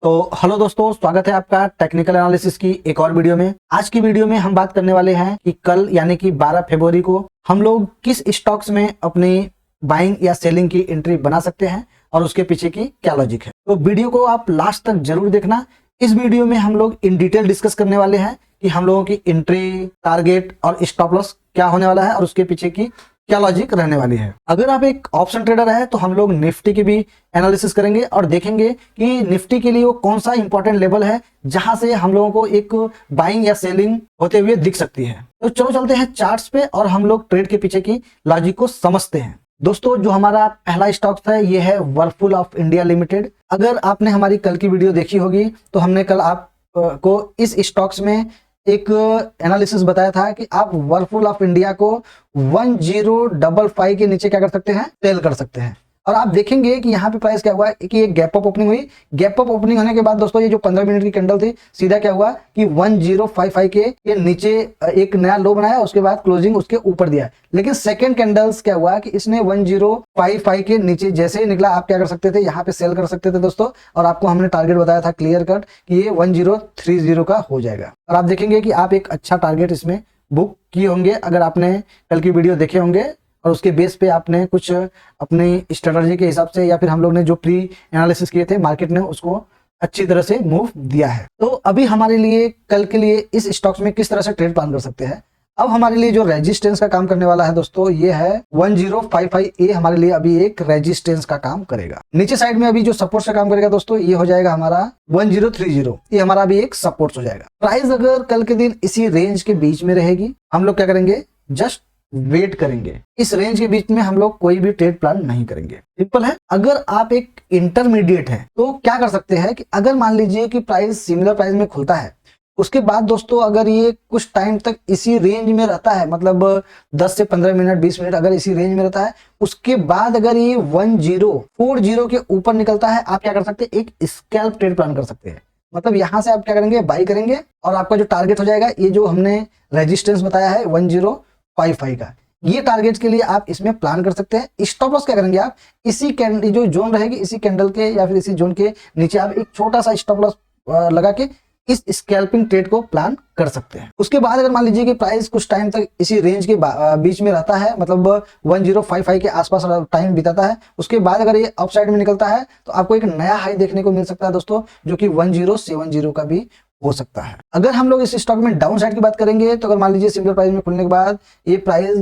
तो हेलो दोस्तों, स्वागत है आपका टेक्निकल एनालिसिस की एक और वीडियो में। आज की वीडियो में हम बात करने वाले हैं कि कल यानी कि 12 फरवरी को हम लोग किस स्टॉक्स में अपनी बाइंग या सेलिंग की एंट्री बना सकते हैं और उसके पीछे की क्या लॉजिक है। तो वीडियो को आप लास्ट तक जरूर देखना। इस वीडियो में हम लोग इन डिटेल डिस्कस करने वाले हैं कि हम लोगों की एंट्री, टारगेट और स्टॉप लॉस क्या होने वाला है और उसके पीछे की क्या लॉजिक रहने वाली है। अगर आप एक ऑप्शन ट्रेडर है तो हम लोग निफ्टी की भी एनालिसिस करेंगे और देखेंगे कि निफ्टी के लिए वो कौन सा इंपॉर्टेंट लेवल है जहां से हम लोगों को एक बाइंग या सेलिंग होते हुए दिख सकती है। तो चलो चलते हैं चार्ट्स पे और हम लोग ट्रेड के पीछे की लॉजिक को समझते हैं। दोस्तों, जो हमारा पहला स्टॉक था ये है वर्लपूल ऑफ इंडिया लिमिटेड। अगर आपने हमारी कल की वीडियो देखी होगी तो हमने कल आपको इस स्टॉक्स में एक एनालिसिस बताया था कि आप वर्लपूल ऑफ इंडिया को 1055 के नीचे क्या कर सकते हैं, सेल कर सकते हैं। और आप देखेंगे कि यहाँ पे प्राइस क्या हुआ है कि एक गैप अप ओपनिंग हुई। गैप अप ओपनिंग होने के बाद दोस्तों ये जो 15 मिनट की कैंडल थी, सीधा क्या हुआ कि 1055 के ये नीचे एक नया लो बनाया, उसके बाद क्लोजिंग उसके ऊपर दिया। लेकिन सेकंड कैंडल्स क्या हुआ कि इसने 1055 के नीचे जैसे ही निकला, आप क्या कर सकते थे, यहाँ पे सेल कर सकते थे दोस्तों। और आपको हमने टारगेट बताया था क्लियर कट कि ये 1030 का हो जाएगा। और आप देखेंगे कि आप एक अच्छा टारगेट इसमें बुक किए होंगे अगर आपने कल की वीडियो देखे होंगे और उसके बेस पे आपने कुछ अपनी स्ट्रेटजी के हिसाब से या फिर हम लोग ने जो प्री एनालिसिस किए थे, मार्केट ने उसको अच्छी तरह से मूव दिया है। तो अभी हमारे लिए कल के लिए इस स्टॉक्स में किस तरह से ट्रेड प्लान कर सकते हैं। अब हमारे लिए जो रेजिस्टेंस का काम करने वाला है दोस्तों, ये है 1055 हमारे लिए अभी एक रेजिस्टेंस का काम करेगा। नीचे साइड में अभी जो सपोर्ट का काम करेगा दोस्तों, ये हो जाएगा हमारा 1030। ये हमारा अभी एक सपोर्ट हो जाएगा। प्राइस अगर कल के दिन इसी रेंज के बीच में रहेगी, हम लोग क्या करेंगे, जस्ट वेट करेंगे। इस रेंज के बीच में हम लोग कोई भी ट्रेड प्लान नहीं करेंगे। सिंपल है। अगर आप एक इंटरमीडिएट हैं तो क्या कर सकते हैं कि अगर मान लीजिए कि प्राइस सिमिलर प्राइस में खुलता है, उसके बाद दोस्तों अगर ये कुछ टाइम तक इसी रेंज में रहता है, मतलब 10 से 15 मिनट 20 मिनट अगर इसी रेंज में रहता है, उसके बाद अगर ये 1040 के ऊपर निकलता है, आप क्या कर सकते हैं, एक स्कैल्प ट्रेड प्लान कर सकते हैं। मतलब यहां से आप क्या करेंगे, बाई करेंगे और आपका जो टारगेट हो जाएगा, ये जो हमने रेजिस्टेंस बताया है 1055 का, ये टारगेट के लिए आप इसमें प्लान कर सकते हैं। स्टॉप लॉस क्या करेंगे, आप इसी कैंडल जो जोन रहेगी, इसी कैंडल के या फिर इसी जोन के नीचे आप एक छोटा सा स्टॉप लॉस लगा के इस स्कैल्पिंग ट्रेड को प्लान कर सकते हैं। उसके बाद अगर मान लीजिए कि प्राइस कुछ टाइम तक इसी रेंज के बीच में रहता है, मतलब 1055 के आसपास टाइम बिताता है, उसके बाद अगर ये अपसाइड में निकलता है तो आपको एक नया हाई देखने को मिल सकता है दोस्तों, जो कि 1070 का भी हो सकता है। अगर हम लोग इस स्टॉक में डाउन साइड की बात करेंगे तो अगर मान लीजिए सिंगल प्राइस में खुलने के बाद ये प्राइस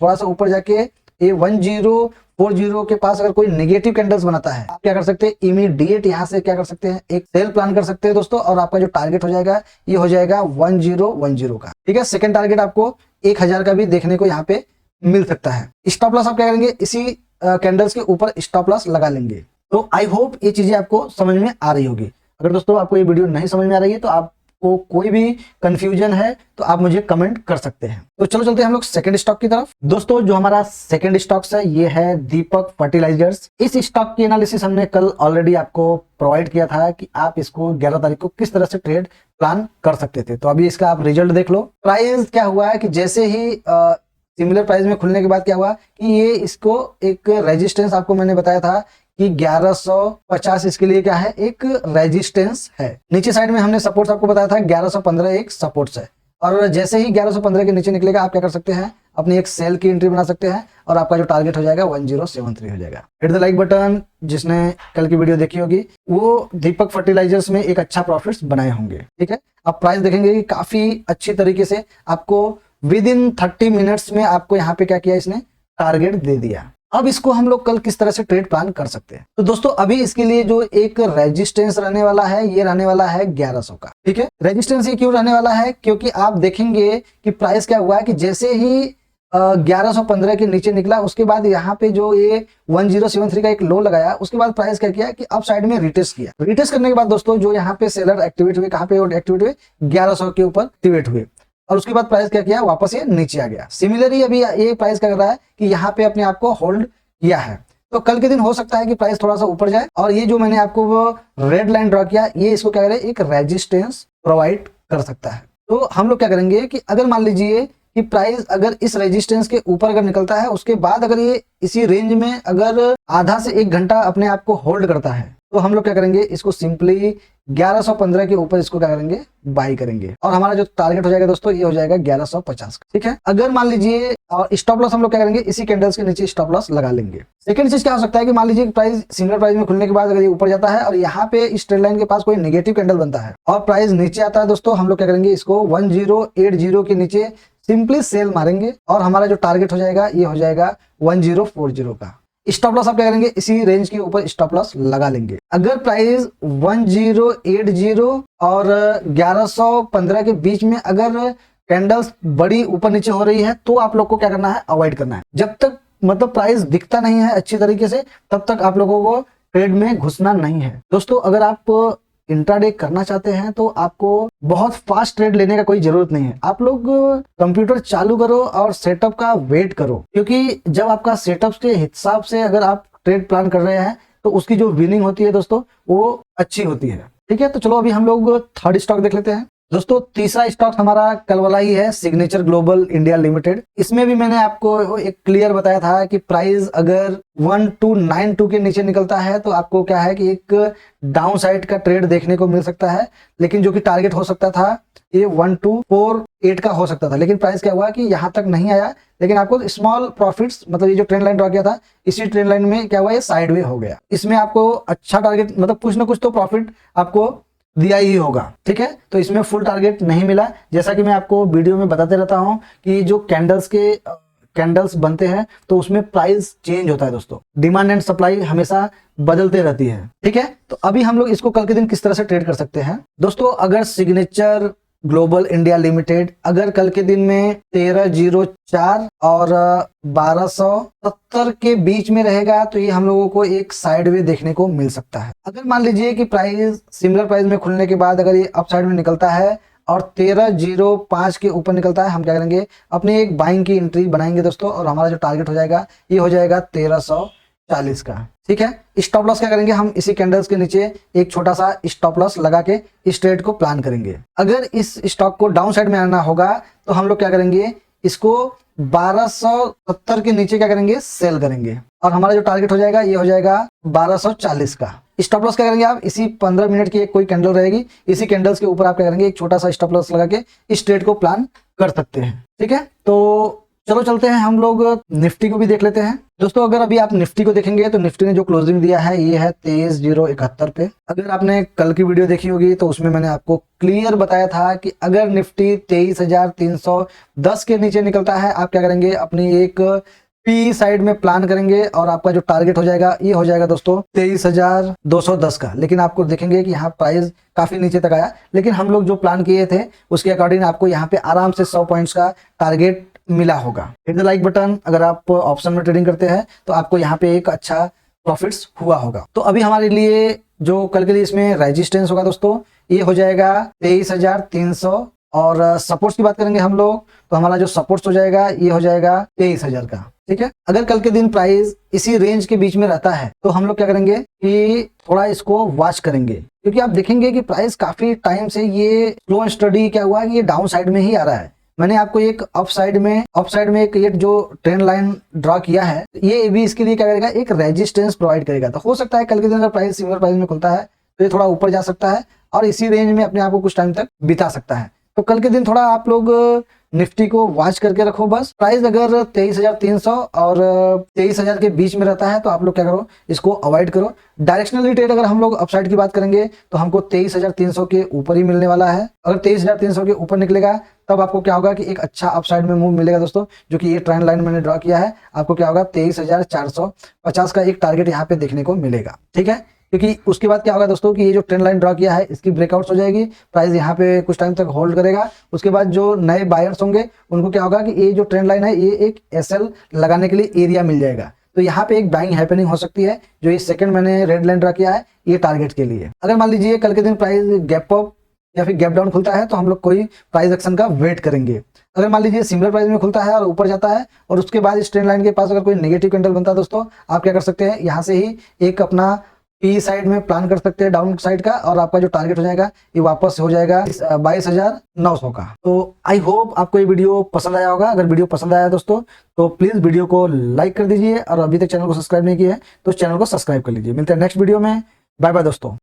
थोड़ा सा ऊपर जाके ये 1040 के पास अगर कोई नेगेटिव कैंडल्स बनाता है, आप क्या कर सकते हैं, इमीडिएट यहां से क्या कर सकते हैं, एक सेल प्लान कर सकते हैं दोस्तों। और आपका जो टारगेट हो जाएगा ये हो जाएगा 1010 का। ठीक है। सेकंड टारगेट आपको 1000 का भी देखने को यहाँ पे मिल सकता है। स्टॉप लॉस आप क्या करेंगे, इसी कैंडल्स के ऊपर स्टॉप लॉस लगा लेंगे। तो आई होप ये चीजें आपको समझ में आ रही होगी। अगर दोस्तों आपको ये वीडियो नहीं समझ में आ रही है तो आपको कोई भी कंफ्यूजन है तो आप मुझे कमेंट कर सकते हैं। तो चलो चलते हैं हम लोग सेकंड स्टॉक की तरफ। दोस्तों, जो हमारा सेकंड स्टॉक है ये है दीपक फर्टिलाइजर्स। इस स्टॉक की एनालिसिस हमने कल ऑलरेडी आपको प्रोवाइड किया था कि आप इसको 11 तारीख को किस तरह से ट्रेड प्लान कर सकते थे। तो अभी इसका आप रिजल्ट देख लो। प्राइस क्या हुआ है कि जैसे ही सिमिलर प्राइस में खुलने के बाद क्या हुआ कि ये इसको एक रेजिस्टेंस, आपको मैंने बताया था कि 1150 इसके लिए क्या है, एक रेजिस्टेंस है। नीचे साइड में हमने सपोर्ट्स आपको बताया था 1115 एक सपोर्ट्स है। और जैसे ही 1115 के नीचे निकलेगा, आप क्या कर सकते हैं, अपनी एक सेल की एंट्री बना सकते हैं और आपका जो टारगेट हो जाएगा 1073 हो जाएगा। Hit the like button. जिसने कल की वीडियो देखी होगी वो दीपक फर्टिलाइजर्स में एक अच्छा प्रॉफिट्स बनाए होंगे। ठीक है। आप प्राइस देखेंगे कि काफी अच्छी तरीके से आपको विद इन 30 मिनट्स में आपको यहाँ पे क्या किया, इसने टारगेट दे दिया। अब इसको हम लोग कल किस तरह से ट्रेड प्लान कर सकते हैं। तो दोस्तों अभी इसके लिए जो एक रेजिस्टेंस रहने वाला है, ये रहने वाला है 1100 का। ठीक है। रेजिस्टेंस ये क्यों रहने वाला है, क्योंकि आप देखेंगे कि प्राइस क्या हुआ है कि जैसे ही 1115 के नीचे निकला, उसके बाद यहाँ पे जो ये 1073 का एक लो लगाया, उसके बाद प्राइस क्या किया कि अप साइड में रिटेस्ट किया। रिटेस्ट करने के बाद दोस्तों जो यहाँ पे सेलर एक्टिवेट हुए, कहाँ पे एक्टिवेट हुए, 1100 के ऊपर एक्टिवेट हुए। और उसके बाद प्राइस क्या किया, वापस ये नीचे आ गया। सिमिलरली अभी ये प्राइस क्या कर रहा है कि यहाँ पे अपने आप को होल्ड किया है। तो कल के दिन हो सकता है कि प्राइस थोड़ा सा ऊपर जाए और ये जो मैंने आपको वो रेड लाइन ड्रॉ किया, ये इसको क्या करे, एक रेजिस्टेंस प्रोवाइड कर सकता है। तो हम लोग क्या करेंगे कि अगर मान लीजिए कि प्राइस अगर इस रेजिस्टेंस के ऊपर अगर निकलता है, उसके बाद अगर ये इसी रेंज में अगर आधा से 1 घंटा अपने आप को होल्ड करता है, तो हम लोग क्या करेंगे, इसको सिंपली 1115 के ऊपर इसको क्या करेंगे, बाई करेंगे, और हमारा जो टारगेट हो जाएगा दोस्तों ये हो जाएगा 1150 का। ठीक है, अगर मान लीजिए स्टॉप लॉस हम लोग क्या करेंगे, इसी कैंडल्स के नीचे स्टॉप लॉस लगा लेंगे। सेकंड चीज क्या हो सकता है कि मान लीजिए प्राइस सिमिलर प्राइस में खुलने के बाद अगर ये ऊपर जाता है और यहाँ पे इस ट्रेंड लाइन के पास कोई नेगेटिव कैंडल बनता है और प्राइस नीचे आता है दोस्तों, हम लोग क्या करेंगे, इसको 1080 के नीचे सिंपली सेल मारेंगे और हमारा जो टारगेट हो जाएगा ये हो जाएगा 1040 का। स्टॉप लॉस आप क्या करेंगे, इसी रेंज के ऊपर स्टॉप लॉस लगा लेंगे। अगर प्राइस 1080 और 1115 के बीच में अगर कैंडल्स बड़ी ऊपर नीचे हो रही है तो आप लोग को क्या करना है, अवॉइड करना है। जब तक मतलब प्राइस दिखता नहीं है अच्छी तरीके से तब तक आप लोगों को ट्रेड में घुसना नहीं है। दोस्तों अगर आप इंट्राडे करना चाहते हैं तो आपको बहुत फास्ट ट्रेड लेने का कोई जरूरत नहीं है। आप लोग कंप्यूटर चालू करो और सेटअप का वेट करो, क्योंकि जब आपका सेटअप के हिसाब से अगर आप ट्रेड प्लान कर रहे हैं तो उसकी जो विनिंग होती है दोस्तों वो अच्छी होती है। ठीक है, तो चलो अभी हम लोग थर्ड स्टॉक देख लेते हैं। दोस्तों तीसरा स्टॉक हमारा कल वाला ही है, सिग्नेचर ग्लोबल इंडिया लिमिटेड। इसमें भी मैंने आपको एक क्लियर बताया था कि प्राइस अगर 1292 के नीचे निकलता है तो आपको क्या है कि एक डाउन साइड का ट्रेड देखने को मिल सकता है, लेकिन जो कि टारगेट हो सकता था ये 1248 का हो सकता था, लेकिन प्राइस क्या हुआ कि यहाँ तक नहीं आया। लेकिन आपको स्मॉल प्रॉफिट्स, मतलब ये जो ट्रेंड लाइन ड्रॉ किया था इसी ट्रेंड लाइन में क्या हुआ, ये साइडवे हो गया। इसमें आपको अच्छा टारगेट, मतलब कुछ ना कुछ तो प्रॉफिट आपको दिया ही होगा। ठीक है, तो इसमें फुल टारगेट नहीं मिला। जैसा कि मैं आपको वीडियो में बताते रहता हूं कि जो कैंडल्स बनते हैं तो उसमें प्राइस चेंज होता है दोस्तों, डिमांड एंड सप्लाई हमेशा बदलते रहती है। ठीक है, तो अभी हम लोग इसको कल के दिन किस तरह से ट्रेड कर सकते हैं दोस्तों। अगर सिग्नेचर ग्लोबल इंडिया लिमिटेड अगर कल के दिन में 1304 और 1270 के बीच में रहेगा तो ये हम लोगों को एक साइडवे देखने को मिल सकता है। अगर मान लीजिए कि प्राइस सिमिलर प्राइस में खुलने के बाद अगर ये अप साइड में निकलता है और 1305 के ऊपर निकलता है, हम क्या करेंगे, अपनी एक बाइंग की एंट्री बनाएंगे दोस्तों, और हमारा जो टारगेट हो जाएगा ये हो जाएगा 1340 का। ठीक है, स्टॉप लॉस क्या करेंगे, हम इसी कैंडल्स के नीचे एक छोटा सा स्टॉप लॉस लगा के इस ट्रेड को प्लान करेंगे। अगर इस स्टॉक को डाउन साइड में आना होगा तो हम लोग क्या करेंगे, इसको 1270 के नीचे क्या करेंगे, सेल करेंगे, और हमारा जो टारगेट हो जाएगा ये हो जाएगा 1240 का। स्टॉप लॉस क्या करेंगे, आप इसी 15 मिनट की एक कोई कैंडल रहेगी, इसी कैंडल्स के ऊपर आप क्या करेंगे, एक छोटा सा स्टॉप लॉस लगा के इस ट्रेड को प्लान कर सकते हैं। ठीक है, तो चलो चलते हैं हम लोग निफ्टी को भी देख लेते हैं। दोस्तों अगर अभी आप निफ्टी को देखेंगे तो निफ्टी ने जो क्लोजिंग दिया है ये है 23,071 पे। अगर आपने कल की वीडियो देखी होगी तो उसमें मैंने आपको क्लियर बताया था कि अगर निफ्टी 23,310 के नीचे निकलता है आप क्या करेंगे, अपनी एक पी साइड में प्लान करेंगे और आपका जो टारगेट हो जाएगा ये हो जाएगा दोस्तों 23,210 का। लेकिन आपको देखेंगे कि यहाँ प्राइस काफी नीचे तक आया, लेकिन हम लोग जो प्लान किए थे उसके अकॉर्डिंग आपको यहाँ पे आराम से 100 पॉइंट्स का टारगेट मिला होगा। हिट द लाइक बटन, अगर आप ऑप्शन में ट्रेडिंग करते हैं तो आपको यहाँ पे एक अच्छा प्रॉफिट्स हुआ होगा। तो अभी हमारे लिए जो कल के लिए इसमें रेजिस्टेंस होगा दोस्तों ये हो जाएगा 23,300, और सपोर्ट्स की बात करेंगे हम लोग तो हमारा जो सपोर्ट्स हो जाएगा ये हो जाएगा 23,000 का। ठीक है, अगर कल के दिन प्राइस इसी रेंज के बीच में रहता है तो हम लोग क्या करेंगे कि थोड़ा इसको वॉच करेंगे, क्योंकि आप देखेंगे कि प्राइस काफी टाइम से ये स्लो एंड स्टडी क्या हुआ है कि ये डाउन साइड में ही आ रहा है। मैंने आपको एक अप साइड में एक ये जो ट्रेंड लाइन ड्रॉ किया है ये भी इसके लिए क्या करेगा, एक रेजिस्टेंस प्रोवाइड करेगा। तो हो सकता है कल के दिन अगर प्राइस सिमिलर प्राइस में खुलता है तो ये थोड़ा ऊपर जा सकता है और इसी रेंज में अपने आप को कुछ टाइम तक बिता सकता है। तो कल के दिन थोड़ा आप लोग निफ्टी को वॉच करके रखो बस। प्राइस अगर 23,300 और 23,000 के बीच में रहता है तो आप लोग क्या करो, इसको अवॉइड करो। डायरेक्शनली ट्रेड अगर हम लोग अपसाइड की बात करेंगे तो हमको 23,300 के ऊपर ही मिलने वाला है। अगर 23,300 के ऊपर निकलेगा तब आपको क्या होगा कि एक अच्छा अपसाइड में मूव मिलेगा दोस्तों, जो कि ये ट्रेंड लाइन मैंने ड्रॉ किया है। आपको क्या होगा 23,450 का एक टारगेट यहाँ पे देखने को मिलेगा। ठीक है, क्योंकि उसके बाद क्या होगा दोस्तों कि ये जो ट्रेंड लाइन ड्रॉ किया है इसकी ब्रेकआउट्स हो जाएगी, प्राइस यहाँ पे कुछ टाइम तक होल्ड करेगा। उसके बाद जो नए बायर्स होंगे उनको क्या होगा कि ये जो ट्रेंड लाइन है ये एक एसएल लगाने के लिए एरिया मिल जाएगा। तो यहाँ पे एक बाइंग हैपनिंग हो सकती है। जो ये सेकंड मैंने रेड लाइन ड्रॉ किया है ये टारगेट के लिए। अगर मान लीजिए कल के दिन प्राइस गैप अप या फिर गैप डाउन खुलता है तो हम लोग कोई प्राइस एक्शन का वेट करेंगे। अगर मान लीजिए सिमिलर प्राइस में खुलता है और ऊपर जाता है और उसके बाद इस ट्रेंड लाइन के पास अगर कोई नेगेटिव कैंडल बनता है दोस्तों, आप क्या कर सकते हैं, यहाँ से ही एक अपना पी साइड में प्लान कर सकते हैं डाउन साइड का, और आपका जो टारगेट हो जाएगा ये वापस हो जाएगा 22,900 का। तो आई होप आपको ये वीडियो पसंद आया होगा। अगर वीडियो पसंद आया दोस्तों तो प्लीज वीडियो को लाइक कर दीजिए, और अभी तक चैनल को सब्सक्राइब नहीं किया है तो चैनल को सब्सक्राइब कर लीजिए। मिलते हैं नेक्स्ट वीडियो में। बाय बाय दोस्तों।